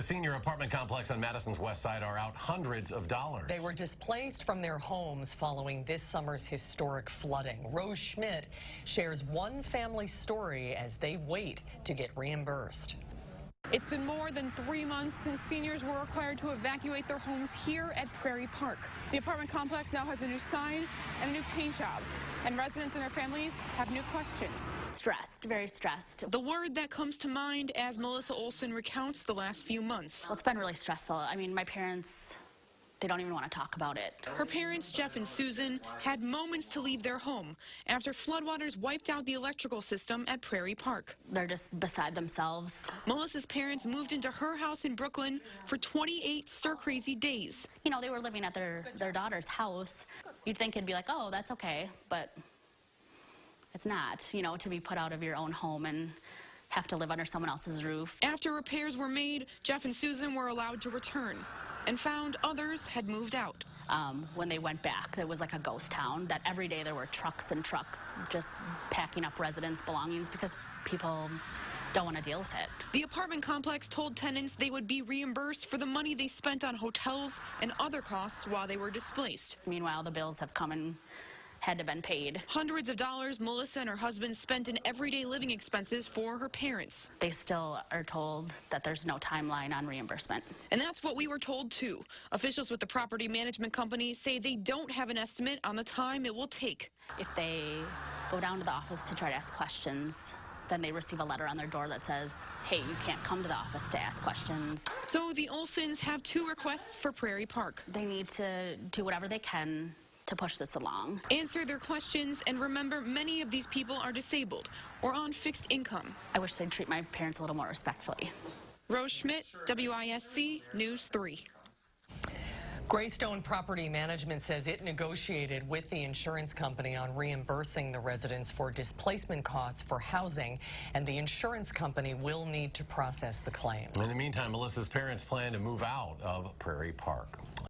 senior apartment complex on Madison's west side are out hundreds of dollars. They were displaced from their homes following this summer's historic flooding. Rose Schmidt shares one family's story as they wait to get reimbursed. It's been more than 3 months since seniors were required to evacuate their homes here at Prairie Park. The apartment complex now has a new sign and a new paint job, and residents and their families have new questions. Stressed, very stressed. The word that comes to mind as Melissa Olson recounts the last few months. Well, it's been really stressful. I mean, my parents, they don't even want to talk about it. Her parents, Jeff and Susan, had moments to leave their home after floodwaters wiped out the electrical system at Prairie Park. They're just beside themselves. Melissa's parents moved into her house in Brooklyn for 28 stir-crazy days. You know, they were living at their daughter's house. You'd think it'd be like, oh, that's okay, but it's not, you know, to be put out of your own home and have to live under someone else's roof. After repairs were made, Jeff and Susan were allowed to return and found others had moved out. When they went back, it was like a ghost town, that every day there were trucks and trucks just packing up residents' belongings because people don't want to deal with it. The apartment complex told tenants they would be reimbursed for the money they spent on hotels and other costs while they were displaced. Meanwhile, the bills have come and had to been paid. Hundreds of dollars Melissa and her husband spent in everyday living expenses for her parents. They still are told that there's no timeline on reimbursement. And that's what we were told too. Officials with the property management company say they don't have an estimate on the time it will take. If they go down to the office to try to ask questions, then they receive a letter on their door that says, hey, you can't come to the office to ask questions. So the Olsons have two requests for Prairie Park. They need to do whatever they can to push this along. Answer their questions, and remember, many of these people are disabled or on fixed income. I wish they'd treat my parents a little more respectfully. Rose Schmidt, WISC News 3. Greystone Property Management says it negotiated with the insurance company on reimbursing the residents for displacement costs for housing, and the insurance company will need to process the claims. In the meantime, Melissa's parents plan to move out of Prairie Park.